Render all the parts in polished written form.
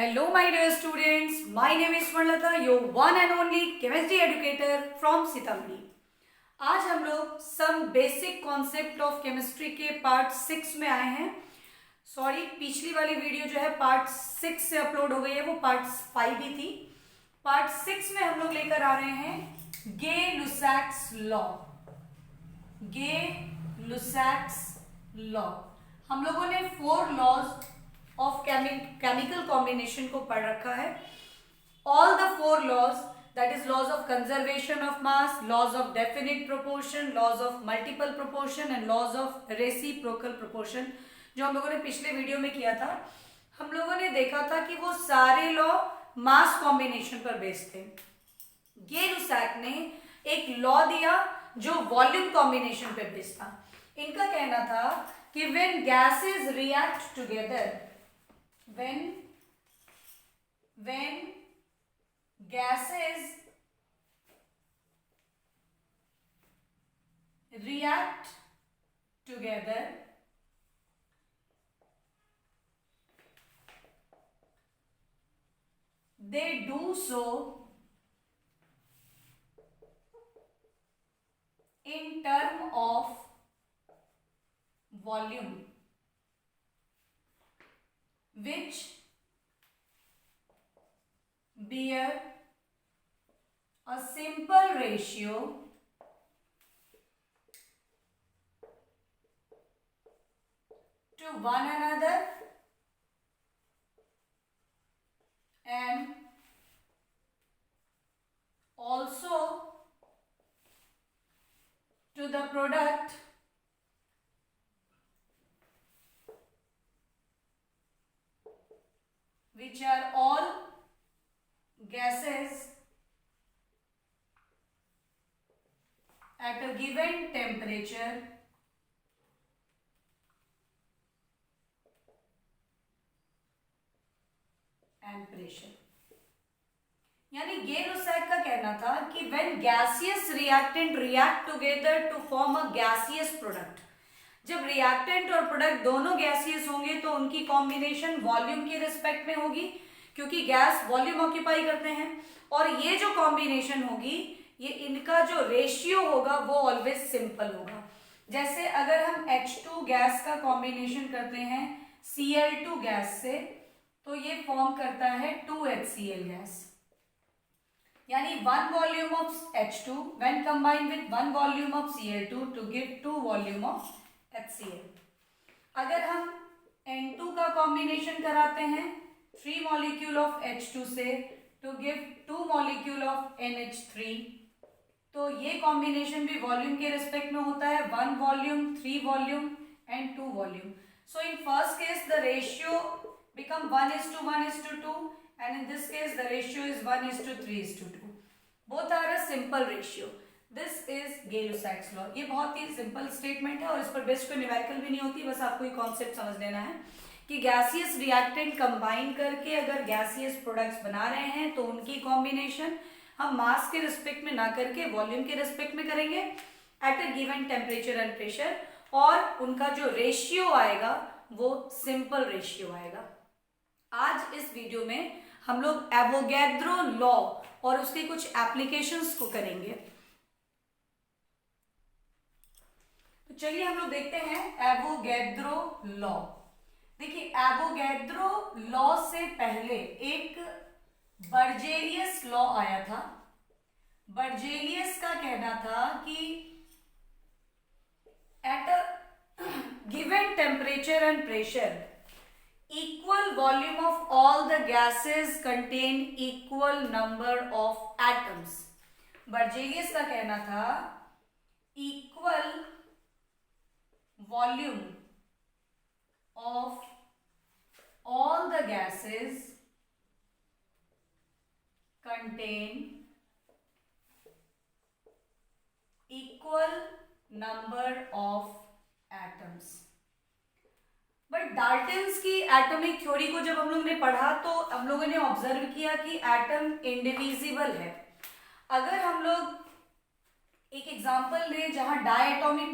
Hello my dear students, my name is Swarnlata, your one and only chemistry educator from Sitamarhi. आज हम लोग some basic concept of chemistry के part 6 में आए हैं. Sorry, पिछली वाली वीडियो जो है पार्ट 6 से अपलोड हो गई है, वो पार्ट 5 ही थी. पार्ट 6 में हम लोग लेकर आ रहे हैं गे-लुसाक्स लॉ. गे-लुसाक्स लॉ. हम लोगों ने 4 लॉज ऑफ केमिकल कॉम्बिनेशन को पढ़ रखा है. All the 4 laws, that is laws of conservation of mass, laws of definite proportion, laws of multiple proportion and laws of reciprocal proportion, जो हम लोगों ने पिछले वीडियो में किया था. हम लोगों ने देखा था कि वो सारे लॉ मास कॉम्बिनेशन पर बेस्ड थे. गे-लुसाक ने एक लॉ दिया जो वॉल्यूम कॉम्बिनेशन पर बेस्ड था. इनका कहना था कि when gases react together, when gases react together, they do so in term of volume, which bear a simple ratio to one another and also to the product which are all gases at a given temperature and pressure. यानी गे-लुसाक का कहना था कि when gaseous reactant react together to form a gaseous product, जब reactant और product दोनों gaseous होंगे तो उनकी कॉम्बिनेशन वॉल्यूम के रिस्पेक्ट में होगी, क्योंकि गैस वॉल्यूम ऑक्यूपाई करते हैं. और ये जो कॉम्बिनेशन होगी, ये इनका जो रेशियो होगा वो ऑलवेज सिंपल होगा. जैसे अगर हम H2 गैस का कॉम्बिनेशन करते हैं Cl2 गैस से, तो ये फॉर्म करता है 2HCl गैस. यानी 1 volume of H2 when combined with 1 volume of Cl2 to give 2 volume of HCl. अगर हम N2 का कॉम्बिनेशन कराते हैं 3 मॉलिक्यूल ऑफ H2 से to give 2 molecule of NH3, तो ये कॉम्बिनेशन भी वॉल्यूम के रिस्पेक्ट में होता है. 1 volume, 3 volume and 2 volume. So in first case the ratio become 1:1:2 and in this case the ratio is 1:3:2. both are a simple ratio. This is Gay Lussac's law. ये बहुत ही simple statement है और इस पर बेस्ड कोई न्यूमेरिकल भी नहीं होती. बस आपको ये कॉन्सेप्ट समझ लेना है कि गैसियस रिएक्टेंट कंबाइन करके अगर गैसियस प्रोडक्ट्स बना रहे हैं तो उनकी कॉम्बिनेशन हम मास के रिस्पेक्ट में ना करके वॉल्यूम के रिस्पेक्ट में करेंगे at a given temperature and pressure, और उनका जो रेशियो आएगा वो सिंपल रेशियो आएगा. आज इस वीडियो में हम लोग एवोगैड्रो लॉ और उसके कुछ एप्लीकेशंस को करेंगे. तो चलिए हम लोग देखते हैं एवोगैड्रो लॉ. देखिए, एवोगैड्रो लॉ से पहले एक बर्जेलियस लॉ आया था. बर्जेलियस का कहना था कि at a given temperature and pressure equal volume of all the gases contain equal number of atoms. Berzelius का कहना था equal volume of all the gases contain equal number of atoms. But Dalton's की atomic theory को जब हम लोग ने पढ़ा तो हम लोगों ने ऑब्जर्व किया कि एटम इंडिविजिबल है. अगर हम लोग एक एग्जांपल लें जहां डायटोमिक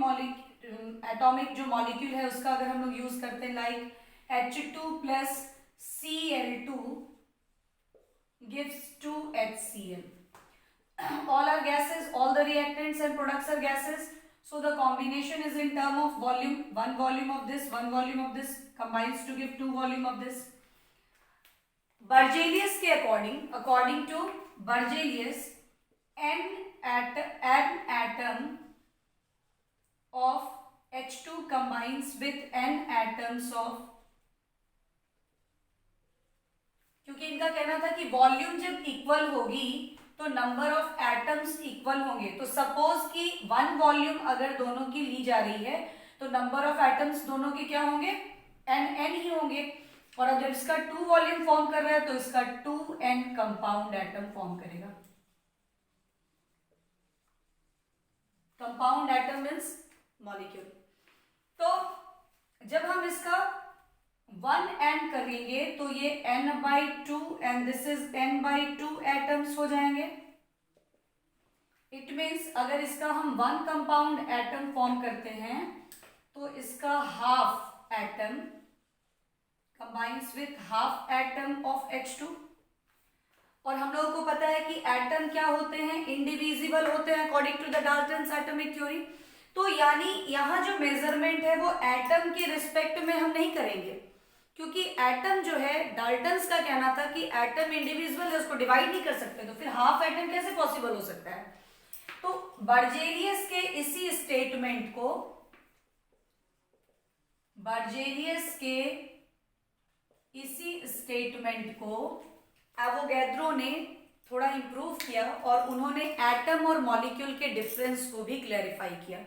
एटॉमिक जो मॉलिक्यूल है उसका अगर हम लोग यूज करते हैं like H2 plus Cl2 gives 2HCl. All are gases, all the reactants and products are gases. So the combination is in term of volume. One volume of this, one volume of this combines to give two volume of this. Berzelius के according to Berzelius, an atom of H2 combines with n atoms of, क्योंकि इनका कहना था कि volume जब equal होगी तो number of atoms equal होंगे. तो सपोज कि वन वॉल्यूम अगर दोनों की ली जा रही है तो नंबर ऑफ एटम्स दोनों के क्या होंगे, n ही होंगे. और अब जब इसका 2 वॉल्यूम फॉर्म कर रहा है तो इसका 2n कंपाउंड एटम फॉर्म करेगा. Compound atom means molecule. तो जब हम इसका 1n करेंगे तो ये n/2 and this is n/2 atoms हो जाएंगे. इट मीन्स अगर इसका हम 1 कंपाउंड एटम फॉर्म करते हैं तो इसका half atom combines with half atom of H2. और हम लोगों को पता है कि एटम क्या होते हैं, इंडिविजिबल होते हैं according to the Dalton's atomic theory. तो यानी यहाँ जो मेजरमेंट है वो एटम के रिस्पेक्ट में हम नहीं करेंगे, क्योंकि एटम जो है, डाल्टन्स का कहना था कि एटम इंडिविजुअल है, उसको डिवाइड नहीं कर सकते, तो फिर हाफ एटम कैसे पॉसिबल हो सकता है. तो बर्जेलियस के इसी स्टेटमेंट को, बर्जेलियस के इसी स्टेटमेंट को एवोगैड्रो ने थोड़ा इंप्रूव किया और उन्होंने एटम और मॉलिक्यूल के डिफरेंस को भी क्लैरिफाई किया.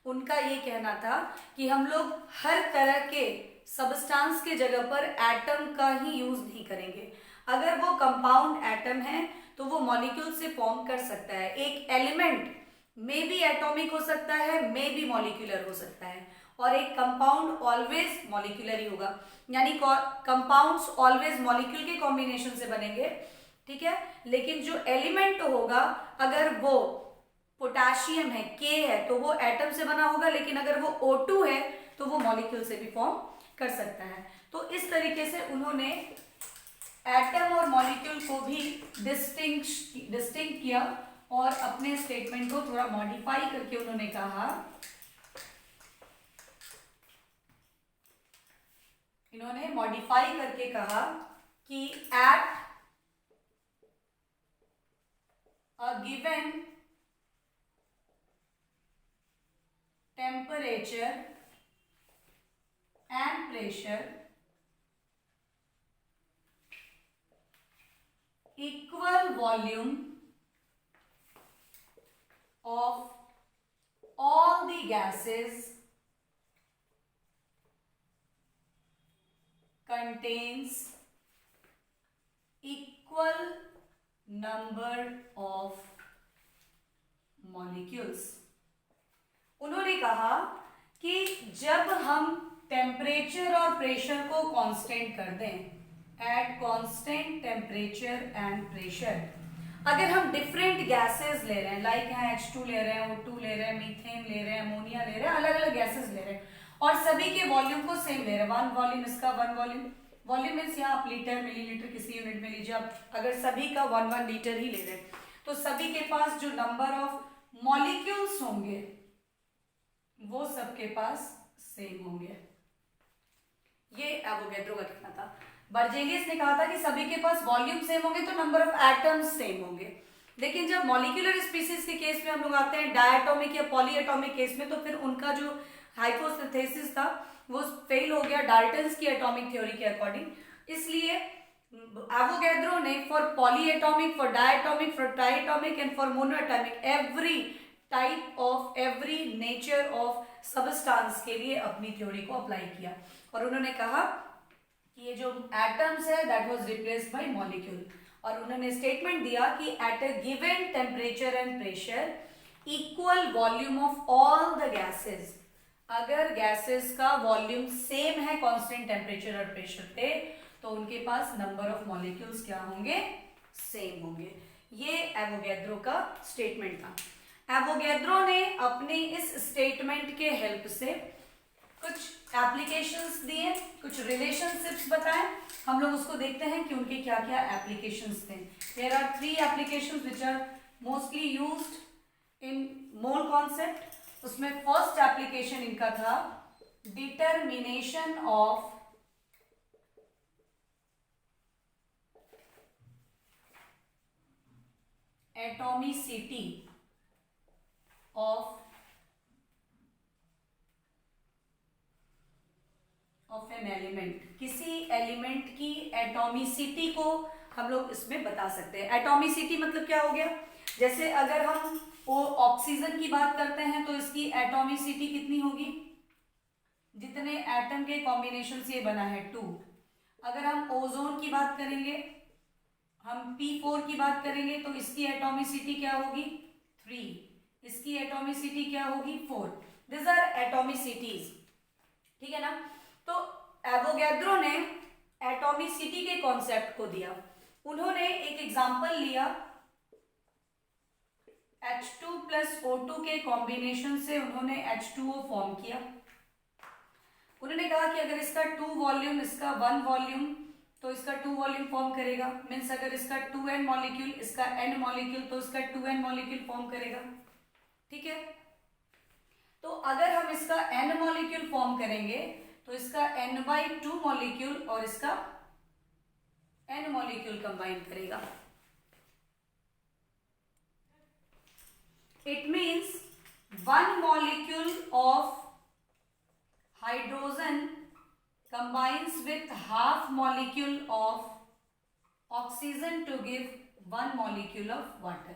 उनका ये कहना था कि हम लोग हर तरह के सबस्टांस के जगह पर एटम का ही यूज नहीं करेंगे. अगर वो कंपाउंड एटम है तो वो मॉलिक्यूल से फॉर्म कर सकता है. एक एलिमेंट मे बी एटॉमिक हो सकता है, मे बी मॉलिक्यूलर हो सकता है, और एक कंपाउंड ऑलवेज मॉलिक्यूलर ही होगा. यानी कंपाउंड्स ऑलवेज मॉलिक्यूल के कॉम्बिनेशन से बनेंगे, ठीक है. लेकिन जो एलिमेंट होगा, अगर वो पोटेशियम है, के है, तो वो एटम से बना होगा, लेकिन अगर वो O2 है तो वो मॉलिक्यूल से भी फॉर्म कर सकता है. तो इस तरीके से उन्होंने एटम और मॉलिक्यूल को भी डिस्टिंक्ट किया और अपने स्टेटमेंट को थोड़ा मॉडिफाई करके उन्होंने कहा, इन्होंने मॉडिफाई करके कहा कि at a given temperature and pressure, equal volume of all the gases contains equal number of molecules. उन्होंने कहा कि जब हम टेम्परेचर और प्रेशर को कांस्टेंट कर दें, at constant temperature and pressure, अगर हम डिफरेंट गैसेस ले रहे हैं, लाइक यहाँ H2 ले रहे हैं, O2 ले रहे हैं, मीथेन ले रहे हैं, अमोनिया ले रहे हैं, अलग अलग गैसेस ले रहे हैं, और सभी के वॉल्यूम को सेम ले रहे हैं, वन वॉल्यूम इसका, वन वॉल्यूम मीन्स यहाँ आप लीटर मिलीलीटर किसी यूनिट में लीजिए आप, अगर सभी का 1 लीटर ही ले रहे हैं तो सभी के पास जो नंबर ऑफ मॉलिक्यूल्स होंगे वो सबके पास सेम होंगे. ये एवोगैड्रो का कहना था. बर्जेलियस ने कहा था कि सभी के पास वॉल्यूम सेम होंगे तो नंबर ऑफ एटम्स सेम होंगे. लेकिन जब मॉलिक्यूलर स्पीसीज के केस में हम लोग आते हैं, डायटोमिक या पॉलीएटॉमिक केस में, तो फिर उनका जो हाइपोथेसिस था वो फेल हो गया डाल्टन्स की एटॉमिक थ्योरी के अकॉर्डिंग. इसलिए एवोगैड्रो ने for polyatomic, for diatomic, for triatomic and for monoatomic, every type of, every nature of substance के लिए अपनी थ्योरी को अप्लाई किया. और उन्होंने कहा कि ये जो एटम्स है that was replaced by molecule. और उन्होंने स्टेटमेंट दिया कि at a given temperature and pressure equal volume of all the gases, अगर गैसेस का वॉल्यूम सेम है कांस्टेंट टेम्परेचर और प्रेशर पे, तो उनके पास नंबर ऑफ मॉलिक्यूल्स क्या होंगे, सेम होंगे. ये एवोगैड्रो का स्टेटमेंट था. एवोगैड्रो ने अपने इस स्टेटमेंट के हेल्प से कुछ एप्लीकेशंस दिए, कुछ रिलेशनशिप्स बताएं, हम लोग उसको देखते हैं कि उनके क्या क्या एप्लीकेशंस थे। There are 3 applications which are mostly used in mole concept. उसमें फर्स्ट एप्लीकेशन इनका था determination of atomicity of an element. किसी एलिमेंट की एटॉमिसिटी को हम लोग इसमें बता सकते हैं। एटॉमिसिटी मतलब क्या हो गया, जैसे अगर हम ऑक्सीजन की बात करते हैं तो इसकी एटॉमिसिटी कितनी होगी, जितने एटम के कॉम्बिनेशन से ये बना है 2। अगर हम ओजोन की बात करेंगे, हम P4 की बात करेंगे तो इसकी एटॉमिसिटी क्या होगी 3, इसकी एटॉमिसिटी क्या होगी 4। दिस आर एटॉमिसिटीज, ठीक है ना। तो एवोगैड्रो ने एटॉमिसिटी के कॉन्सेप्ट को दिया। उन्होंने एक एग्जांपल लिया, H2 प्लस O2 के कॉम्बिनेशन से उन्होंने H2O फॉर्म किया। उन्होंने कहा कि अगर इसका 2 वॉल्यूम, इसका 1 वॉल्यूम, तो इसका 2 वॉल्यूम फॉर्म करेगा। मीन्स अगर इसका 2n मॉलिक्यूल, इसका n मॉलिक्यूल, तो इसका 2n मॉलिक्यूल फॉर्म करेगा, ठीक है। तो अगर हम इसका n मॉलिक्यूल फॉर्म करेंगे तो इसका n/2 मॉलिक्यूल और इसका n मॉलिक्यूल कंबाइन करेगा। It means 1 molecule of hydrogen combines with half molecule of oxygen to give 1 molecule of water.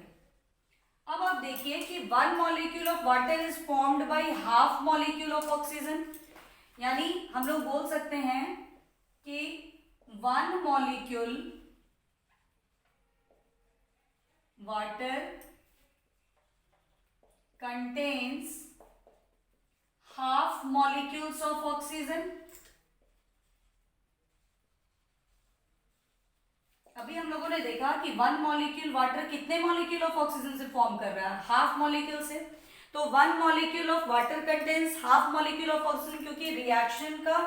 अब आप देखिए कि 1 molecule of water is formed by half molecule of oxygen, यानी हम लोग बोल सकते हैं कि 1 molecule water contains half molecules of oxygen। अभी हम लोगों ने देखा कि 1 मॉलिक्यूल वाटर कितने मॉलिक्यूल ऑफ ऑक्सीजन से फॉर्म कर रहा है, हाफ मॉलिक्यूल से। तो 1 molecule of water contains half molecule of oxygen, क्योंकि रिएक्शन का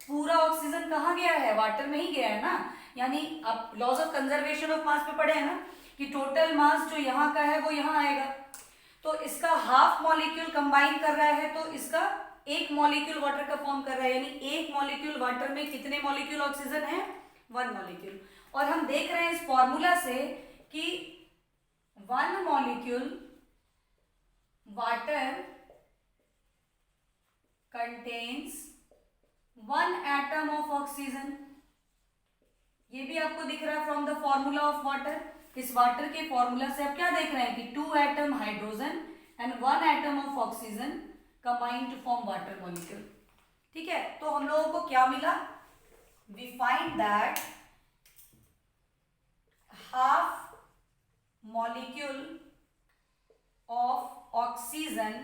पूरा ऑक्सीजन कहाँ गया है, वाटर में ही गया है ना। यानी आप laws of conservation of mass पे पढ़े हैं ना कि टोटल मास जो यहाँ का है वो यहाँ आएगा। तो इसका हाफ मॉलिक्यूल कंबाइन कर रहा है तो इसका 1 मॉलिक्यूल वाटर का फॉर्म कर रहा है, यानी 1 मॉलिक्यूल वाटर में कितने मॉलिक्यूल ऑक्सीजन है, 1 मॉलिक्यूल। और हम देख रहे हैं इस फॉर्मूला से कि 1 molecule water contains 1 atom of oxygen. ये भी आपको दिख रहा है from the formula of water. इस वाटर के फॉर्मूला से आप क्या देख रहे हैं कि 2 atom hydrogen and 1 atom of oxygen combined to form water molecule, ठीक है। तो हम लोगों को क्या मिला, we find that half molecule of oxygen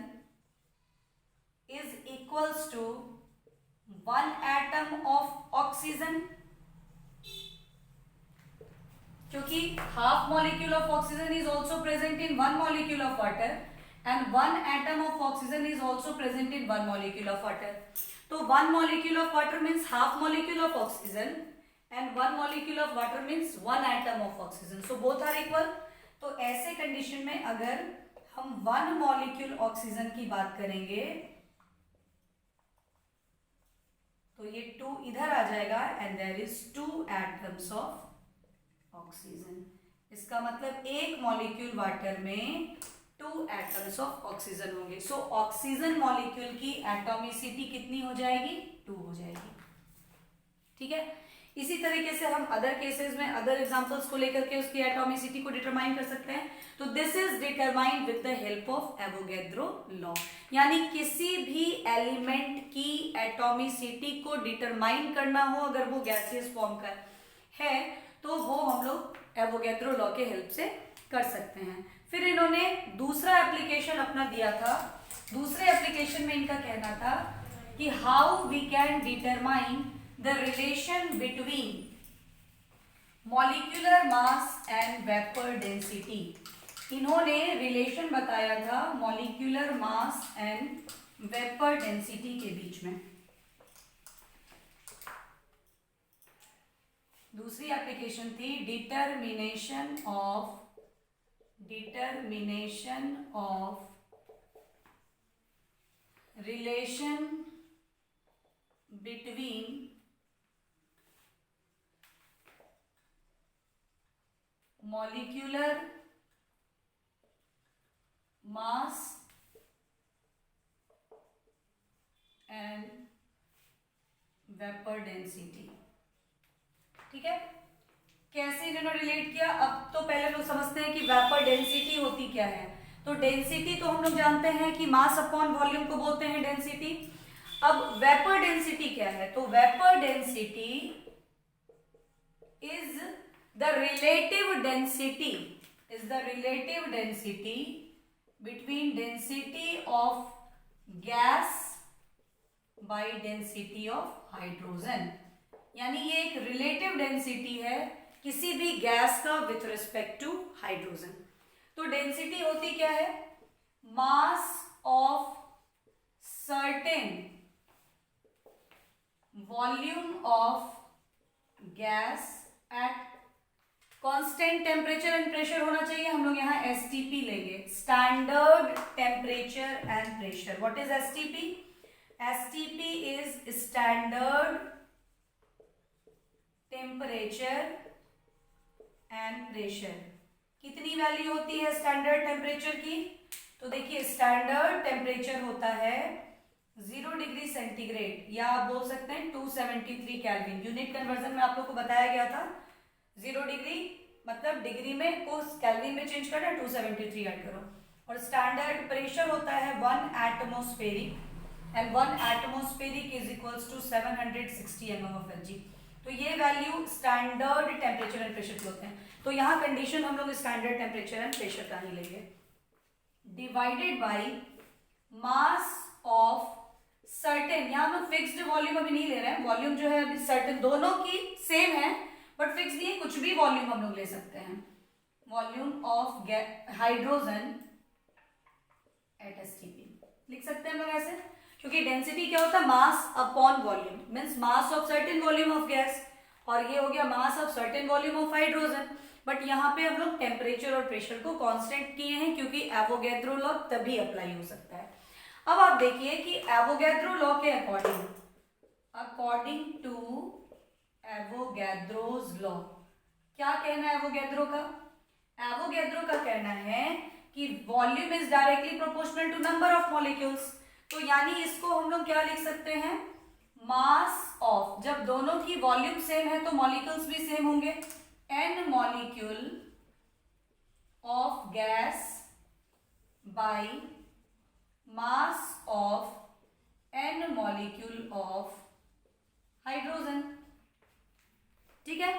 is equals to 1 atom of oxygen, क्योंकि half molecule of oxygen is also present in 1 molecule of water and 1 atom of oxygen is also present in 1 molecule of water. तो 1 molecule of water means half molecule of oxygen and 1 molecule of water means 1 atom of oxygen. So both are equal. तो ऐसे condition में अगर हम 1 molecule oxygen की बात करेंगे तो ये 2 इधर आ जाएगा and there is 2 atoms of oxygen. इसका मतलब 1 molecule वाटर में 2 atoms of oxygen होंगे। So ऑक्सीजन मॉलिक्यूल की एटॉमिसिटी कितनी हो जाएगी, 2 हो जाएगी, ठीक है। इसी तरीके से हम अदर केसेस में अदर एग्जांपल्स को लेकर के उसकी एटॉमिसिटी को डिटरमाइन कर सकते हैं। तो this is determined with the help of Avogadro law, यानी किसी भी एलिमेंट की एटॉमिसिटी को डिटरमाइन करना हो अगर वो गैसियस फॉर्म का है तो वो हम लोग एवोगैड्रो लॉ के हेल्प से कर सकते हैं। फिर इन्होंने दूसरा एप्लीकेशन अपना दिया था। दूसरे एप्लीकेशन में इनका कहना था कि how we can determine the relation between molecular mass and vapor density। इन्होंने रिलेशन बताया था molecular mass and vapor density के बीच में। दूसरी एप्लीकेशन थी determination of relation between molecular mass and vapour density. ठीक है, कैसे इन्होंने रिलेट किया? अब तो पहले लोग समझते हैं कि वेपर डेंसिटी होती क्या है। तो डेंसिटी तो हम लोग जानते हैं कि मास अपॉन वॉल्यूम को बोलते हैं डेंसिटी। अब वेपर डेंसिटी क्या है? तो vapour density is the relative density between density of gas by density of hydrogen. यानी ये एक रिलेटिव डेंसिटी है किसी भी गैस का विथ रिस्पेक्ट टू हाइड्रोजन। तो डेंसिटी होती क्या है? मास of certain volume of gas at constant temperature and pressure होना चाहिए। हम लोग यहाँ एसटीपी लेंगे, standard temperature and pressure. What is STP? STP is standard temperature and pressure. कितनी वैल्यू होती है स्टैंडर्ड टेम्परेचर की? तो देखिए स्टैंडर्ड टेम्परेचर होता है 0 डिग्री सेंटीग्रेड, या आप बोल सकते हैं 273 केल्विन। यूनिट कन्वर्जन में आप लोग को बताया गया था 0 डिग्री मतलब डिग्री में को केल्विन में चेंज करना, 273 ऐड करो। और स्टैंडर्ड प्रेशर होता है 1 atmospheric, and 1 atmospheric is equals to 760 mm of Hg। तो ये value standard temperature and pressure के होते हैं। तो यहाँ कंडीशन हम लोग स्टैंडर्ड टेम्परेचर एंड प्रेशर का ही लेंगे, divided by mass of certain. यहाँ हम फिक्स्ड वॉल्यूम अभी नहीं ले रहे हैं, वॉल्यूम जो है अभी सर्टेन दोनों की सेम है बट फिक्स नहीं है, कुछ भी वॉल्यूम हम लोग ले सकते हैं। Volume of hydrogen at STP लिख सकते हैं हम लोग ऐसे, क्योंकि डेंसिटी क्या होता है? Mass upon volume, means mass of certain volume of gas, और ये हो गया मास of certain volume of hydrogen. But यहाँ पे हम लोग टेम्परेचर और प्रेशर को कांस्टेंट किए हैं क्योंकि एवोगैड्रो लॉ तभी अप्लाई हो सकता है। अब आप देखिए कि एवोगैड्रो लॉ के अकॉर्डिंग टू एवोगैड्रोज लॉ क्या कहना है एवोगैड्रो का? एवोगैड्रो का कहना है कि volume is directly proportional to number of molecules. तो यानी इसको हम लोग क्या लिख सकते हैं? मास ऑफ, जब दोनों की वॉल्यूम सेम है तो मॉलिक्यूल्स भी सेम होंगे, n molecule of gas bye mass of n molecule of hydrogen. ठीक है,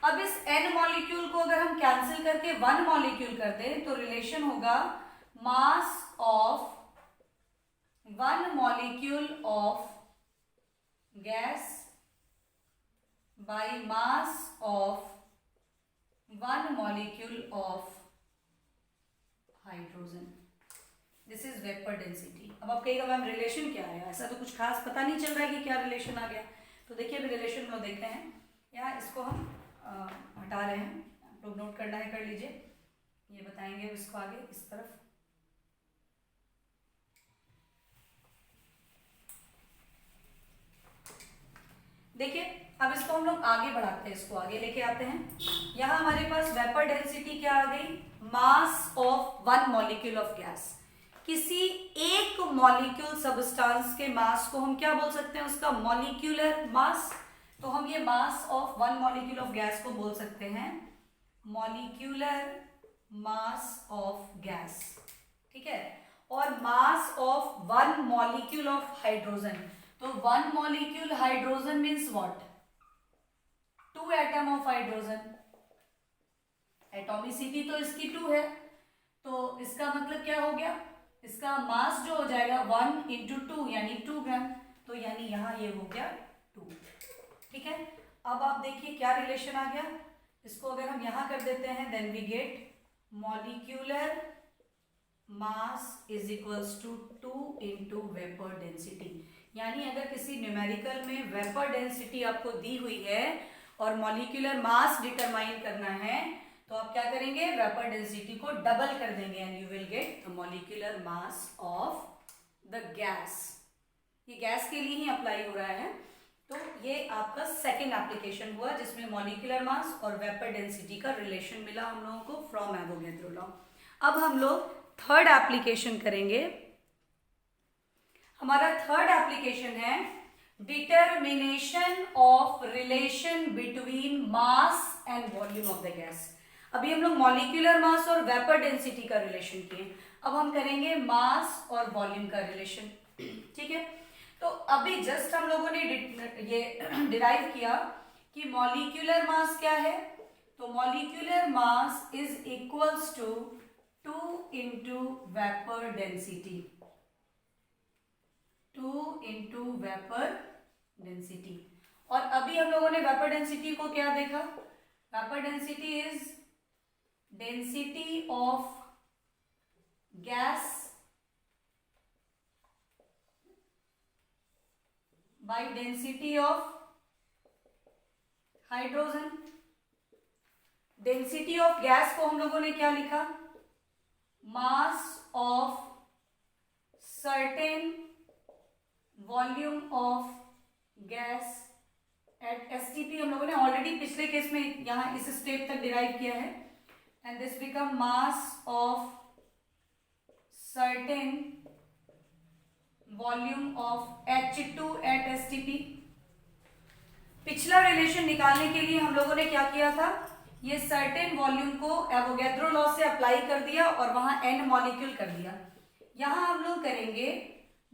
अब इस n मॉलिक्यूल को अगर हम कैंसिल करके 1 मॉलिक्यूल कर दें तो रिलेशन होगा मास of 1 molecule of gas bye mass of 1 molecule of hydrogen. This is vapour density. अब आप कहिएगा मैम रिलेशन क्या है? ऐसा तो कुछ खास पता नहीं चल रहा है कि क्या रिलेशन आ गया। तो देखिए अभी रिलेशन हम देखते हैं। यहाँ इसको हम हटा रहे हैं, आप लोग नोट करना है कर लीजिए, ये बताएंगे इसको आगे इस तरफ। देखिए अब इसको हम लोग आगे बढ़ाते हैं, इसको आगे लेके आते हैं। यहाँ हमारे पास वेपर डेंसिटी क्या आ गई? मास ऑफ 1 मॉलिक्यूल ऑफ गैस। किसी एक मॉलिक्यूल सबस्टांस के मास को हम क्या बोल सकते हैं? उसका मॉलिक्यूलर मास। तो हम ये मास ऑफ 1 मॉलिक्यूल ऑफ गैस को बोल सकते हैं मॉलिक्यूलर मास ऑफ गैस। ठीक है, और मास ऑफ 1 मॉलिक्यूल ऑफ हाइड्रोजन। तो 1 molecule hydrogen means what? 2 atom of hydrogen. Atomicity तो इसकी 2 है, तो इसका मतलब क्या हो गया? इसका मास जो हो जाएगा 1 इंटू 2 यानी 2 ग्राम। तो यानी यहाँ ये हो गया 2। ठीक है, अब आप देखिए क्या रिलेशन आ गया। इसको अगर हम यहाँ कर देते हैं then we get molecular mass is equals to 2 into vapour density. यानी अगर किसी न्यूमेरिकल में वेपर डेंसिटी आपको दी हुई है और मॉलिक्यूलर मास डिटरमाइन करना है तो आप क्या करेंगे, वेपर डेंसिटी को डबल कर देंगे and you will get the molecular mass of the gas. ये गैस के लिए ही अप्लाई हो रहा है। तो ये आपका सेकेंड एप्लीकेशन हुआ जिसमें मॉलिक्यूलर मास और वेपर डेंसिटी का रिलेशन मिला हम लोगों को फ्रॉम एवोगैड्रो लॉ। अब हम लोग थर्ड एप्लीकेशन करेंगे। हमारा थर्ड एप्लीकेशन है determination of relation between mass and volume of the gas. अभी हम लोग मॉलिक्यूलर मास और वेपर डेंसिटी का रिलेशन किए, अब हम करेंगे मास और वॉल्यूम का रिलेशन। ठीक है, तो अभी जस्ट हम लोगों ने ये डिराइव किया कि मॉलिक्यूलर मास क्या है, तो molecular mass is equals to 2 into vapour density, 2 into vapour density. और अभी हम लोगों ने वेपर डेंसिटी को क्या देखा, vapour density is density of gas by density of hydrogen. Density of gas को हम लोगों ने क्या लिखा, मास of certain volume of gas at STP. हम लोगों ने ऑलरेडी पिछले केस में यहां इस स्टेप तक डिराइव किया है and this become mass of certain volume of H2 at STP. पिछला रिलेशन निकालने के लिए हम लोगों ने क्या किया था, ये सर्टेन वॉल्यूम को एवोगैड्रो लॉ से अप्लाई कर दिया और वहां n मॉलिक्यूल कर दिया। यहां हम लोग करेंगे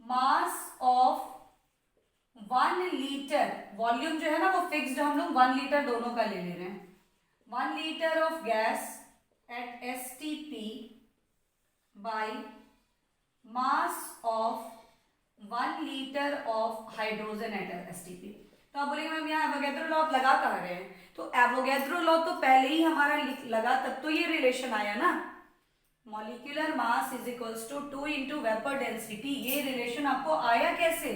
मास ऑफ 1 लीटर, वॉल्यूम जो है ना वो फिक्स्ड, हम लोग 1 लीटर दोनों का ले रहे हैं। 1 litre of gas at STP by mass of 1 litre of hydrogen at STP. तो आप बोलेंगे मैम यहाँ एवोगैड्रो लॉ आप लगा कहाँ रहे हैं, तो एवोगैड्रो लॉ तो पहले ही हमारा लगा, तब तो ये रिलेशन आया ना, molecular mass is equals to 2 into vapour density. ये रिलेशन आपको आया कैसे,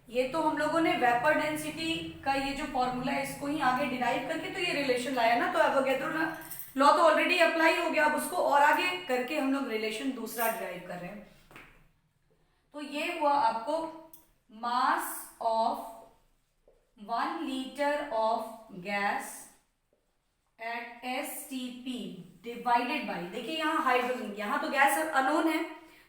ये तो हम लोगों ने वेपर डेंसिटी का ये जो फॉर्मूला है इसको ही आगे डिराइव करके तो ये रिलेशन लाया ना, तो एवोगैड्रो लॉ तो ऑलरेडी अप्लाई हो गया, अब उसको और आगे करके हम लोग रिलेशन दूसरा डिराइव कर रहे हैं। तो ये हुआ आपको मास of 1 litre of gas at STP divided by, देखिए यहाँ हाइड्रोजन, यहाँ तो गैस अननोन है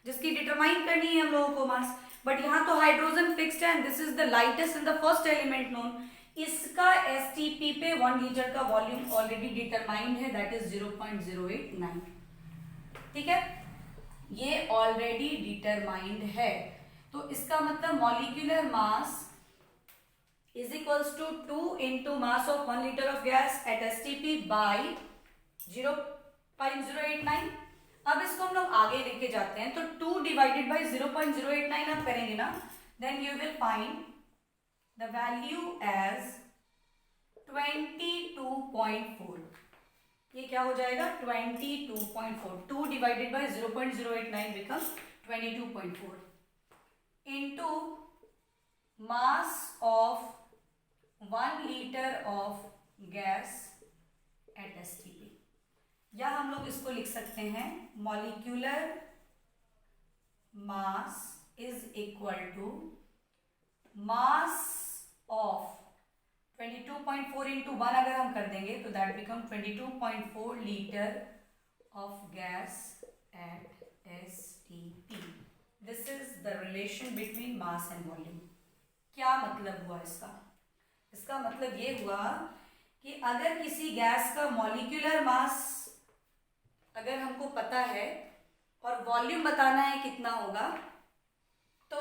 जिसकी डिटरमाइन करनी है हम लोगों को मास, बट यहाँ तो हाइड्रोजन फिक्स्ड है and this is the lightest in the first element known. इसका एसटीपी पे 1 लीटर का वॉल्यूम ऑलरेडी डिटरमाइंड है, दैट इज 0.089। ठीक है, ये ऑलरेडी डिटरमाइंड है, तो इसका मतलब molecular mass is equals to 2 into mass of 1 litre of gas at STP by 0.089। अब इसको हम लोग आगे लेके जाते हैं, तो 2 डिवाइडेड बाई 0.089 आप करेंगे ना, then you will find the value as 22.4। ये क्या हो जाएगा 22.4, 2 divided by 0.089 becomes 22.4 into mass of 1 litre of gas at STP. या हम लोग इसको लिख सकते हैं molecular mass is equal to mass of 22.4 into 1 अगर हम कर देंगे तो that become 22.4 litre of gas at STP. This is the relation between mass and volume. क्या मतलब हुआ इसका, इसका मतलब ये हुआ कि अगर किसी गैस का मॉलिक्यूलर मास अगर हमको पता है और वॉल्यूम बताना है कितना होगा, तो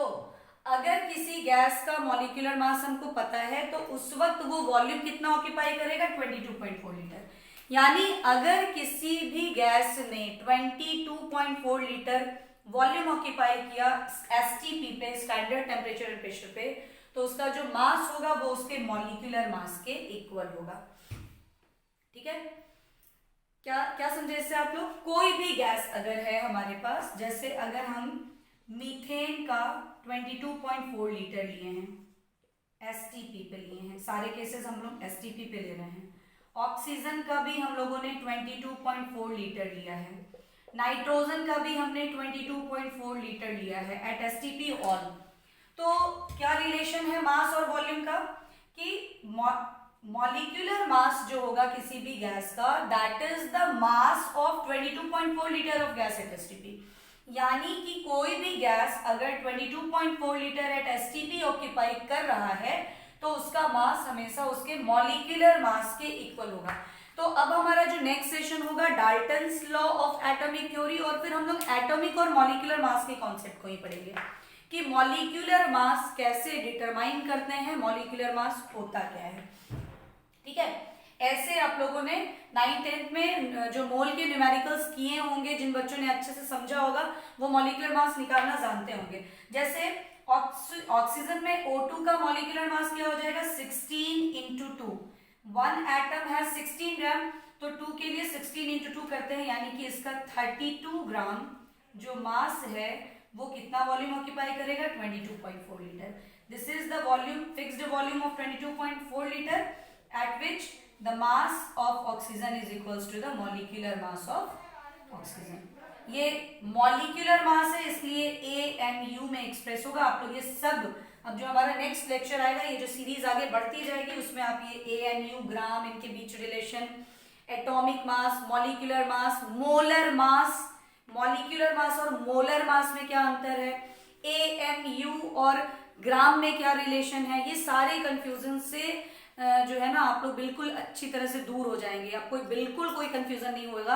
अगर किसी गैस का मॉलिक्यूलर मास हमको पता है तो उस वक्त वो वॉल्यूम कितना ऑक्यूपाई करेगा 22.4 लीटर। यानी अगर किसी भी गैस ने 22.4 लीटर वॉल्यूम ऑक्यूपाई किया एसटीपी पे, स्टैंडर्ड टेम्परेचर एंड प्रेशर पे, तो उसका जो मास होगा वो उसके मॉलिक्यूलर मास के इक्वल होगा। ठीक है, क्या क्या समझे इससे आप लोग। कोई भी गैस अगर है हमारे पास, जैसे अगर हम मीथेन का 22.4 लीटर लिए हैं, एसटीपी पे लिए हैं, सारे केसेस हम लोग एसटीपी पे ले रहे हैं। ऑक्सीजन का भी हम लोगों ने 22.4 लीटर लिया है, नाइट्रोजन का भी हमने 22.4 लीटर लिया है एट एसटीपी ऑल। तो क्या रिलेशन है मास और वॉल्यूम का कि मॉलिक्यूलर मास जो होगा किसी भी गैस का that is the mass of 22.4 litre of gas at STP. यानी कि कोई भी गैस अगर 22.4 लीटर एट एसटीपी ऑक्यूपाई कर रहा है तो उसका मास हमेशा उसके मॉलिक्यूलर मास के इक्वल होगा। तो अब हमारा जो नेक्स्ट सेशन होगा Dalton's law of atomic theory, और फिर हम लोग एटॉमिक और मॉलिक्यूलर मास के कॉन्सेप्ट को ही पढ़ेंगे कि मॉलिक्यूलर मास कैसे डिटरमाइन करते हैं, मॉलिक्यूलर मास होता क्या है। ठीक है, ऐसे आप लोगों ने 9th-10th में जो मोल के न्यूमेरिकल्स किए होंगे, जिन बच्चों ने अच्छे से समझा होगा वो मॉलिक्यूलर मास निकालना जानते होंगे। जैसे ऑक्सीजन में O2 का मॉलिक्यूलर मास क्या हो जाएगा 16 इंटू 2, 1 एटम है 16 ग्राम, तो 2 के लिए 16 इंटू 2 करते हैं, यानी कि इसका 32 ग्राम जो मास है वो कितना वॉल्यूम ऑक्यूपाई करेगा 22.4 litre. This is the volume, fixed volume of 22.4 litre at which the mass of oxygen is equals to the molecular mass of oxygen। ये molecular mass है इसलिए AMU में एक्सप्रेस होगा। आप लोग ये सब, अब जो हमारा नेक्स्ट लेक्चर आएगा, ये जो सीरीज आगे बढ़ती जाएगी उसमें आप ये AMU, ग्राम, इनके बीच relation, atomic mass, molecular mass, molar mass, molecular mass और मोलर मास में क्या अंतर है, AMU और ग्राम में क्या रिलेशन है, ये सारे कंफ्यूजन से जो है ना आप लोग बिल्कुल अच्छी तरह से दूर हो जाएंगे। आपको बिल्कुल कोई कंफ्यूजन नहीं होगा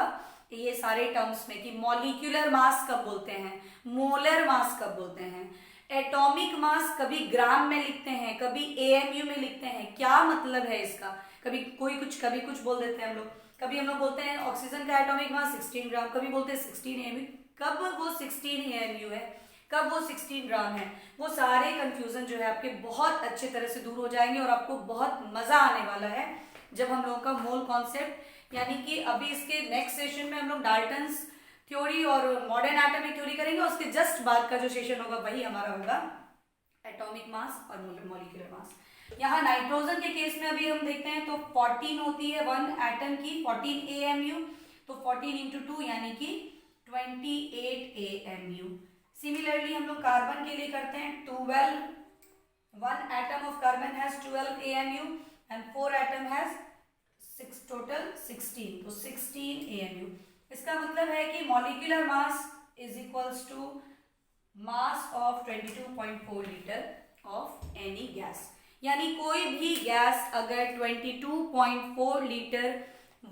ये सारे टर्म्स में कि मॉलिक्यूलर मास कब बोलते हैं, मोलर मास कब बोलते हैं, एटॉमिक मास कभी ग्राम में लिखते हैं, कभी AMU में लिखते हैं, क्या मतलब है इसका, कभी कोई कुछ कभी कुछ बोल देते हैं हम लोग। कभी हम लोग बोलते हैं ऑक्सीजन का एटॉमिक मास 16 ग्राम, कभी बोलते हैं 16 AMU, कब वो 16 AMU है, कब वो 16 ग्राम है, वो सारे कंफ्यूजन जो है आपके बहुत अच्छे तरह से दूर हो जाएंगे और आपको बहुत मजा आने वाला है जब हम लोगों का मोल कॉन्सेप्ट, यानी कि अभी इसके नेक्स्ट सेशन में हम लोग डाल्टन्स थ्योरी और मॉडर्न एटॉमिक थ्योरी करेंगे, उसके जस्ट बाद का जो सेशन होगा वही हमारा होगा एटॉमिक मास और मॉलिक्यूलर मास। यहाँ नाइट्रोजन के केस में अभी हम देखते हैं तो 14 होती है 1 एटम की, 14 AMU, तो 14 इंटू 2 यानी कि 28 AMU। सिमिलरली हम लोग कार्बन के लिए करते हैं 12, 1 atom of carbon has 12 AMU and 4 atom has 6 total 16, तो 16 AMU। इसका मतलब है कि molecular mass is equals to mass of 22.4 litre of any gas. यानी कोई भी गैस अगर 22.4 लीटर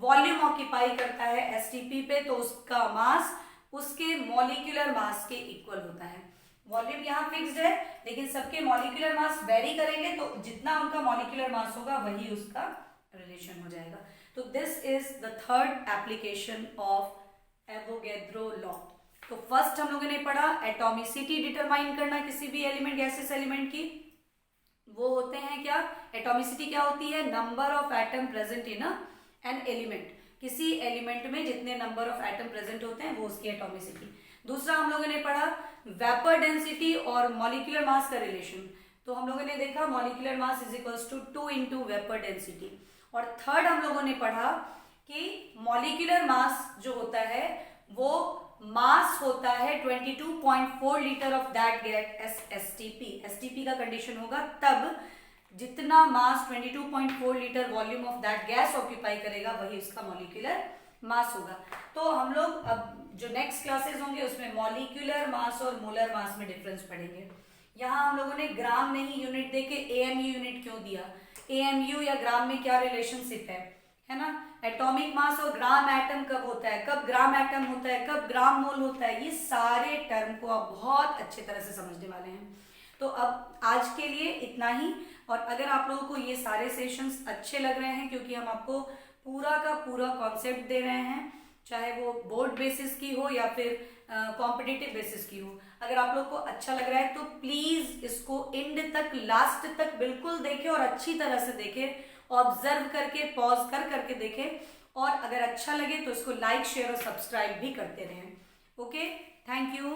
वॉल्यूम ऑक्यूपाई करता है एसटीपी पे तो उसका मास उसके मॉलिक्यूलर मास के इक्वल होता है। वॉल्यूम यहाँ फिक्स्ड है लेकिन सबके मॉलिक्यूलर मास वेरी करेंगे तो जितना उनका मॉलिक्यूलर मास होगा वही उसका रिलेशन हो जाएगा। तो this is the third application of Avogadro law. तो फर्स्ट हम लोगों ने पढ़ा एटॉमिसिटी डिटरमाइन करना किसी भी एलिमेंट गैसेस एलिमेंट की, वो होते हैं क्या, एटॉमिसिटी क्या होती है, number of atom present in an element, किसी एलिमेंट में जितने नंबर ऑफ एटम प्रेजेंट होते हैं वो उसकी एटॉमिसिटी। दूसरा हम लोगों ने पढ़ा वेपर डेंसिटी और मॉलिक्यूलर मास का रिलेशन, तो हम लोगों ने देखा molecular mass is equals to 2 into vapour density. और थर्ड हम लोगों ने पढ़ा कि मॉलिक्यूलर मास जो होता है वो मास होता है 22.4 litre of that gas STP. STP का कंडीशन होगा तब जितना मास 22.4 litre volume of that gas occupy करेगा वही उसका मॉलिक्यूलर मास होगा। तो हम लोग अब जो नेक्स्ट क्लासेस होंगे उसमें मॉलिक्यूलर मास और मोलर मास में डिफरेंस पढ़ेंगे। यहाँ हम लोगों ने ग्राम में ही यूनिट देके एएमयू यूनिट क्यों दिया, एएमयू या ग्राम में क्या रिलेशनशिप है ना, एटॉमिक मास और ग्राम एटम कब होता है, कब ग्राम एटम होता है, कब ग्राम मोल होता है, ये सारे टर्म को आप बहुत अच्छे तरह से समझने वाले हैं। तो अब आज के लिए इतना ही, और अगर आप लोगों को ये सारे सेशंस अच्छे लग रहे हैं क्योंकि हम आपको पूरा का पूरा कॉन्सेप्ट दे रहे हैं, चाहे वो बोर्ड बेसिस की हो या फिर कॉम्पिटिटिव बेसिस की हो, अगर आप लोग को अच्छा लग रहा है तो प्लीज इसको एंड तक, लास्ट तक बिल्कुल देखें और अच्छी तरह से देखें, ऑब्जर्व करके पॉज कर करके देखें, और अगर अच्छा लगे तो इसको लाइक शेयर और सब्सक्राइब भी करते रहें। Okay, thank you.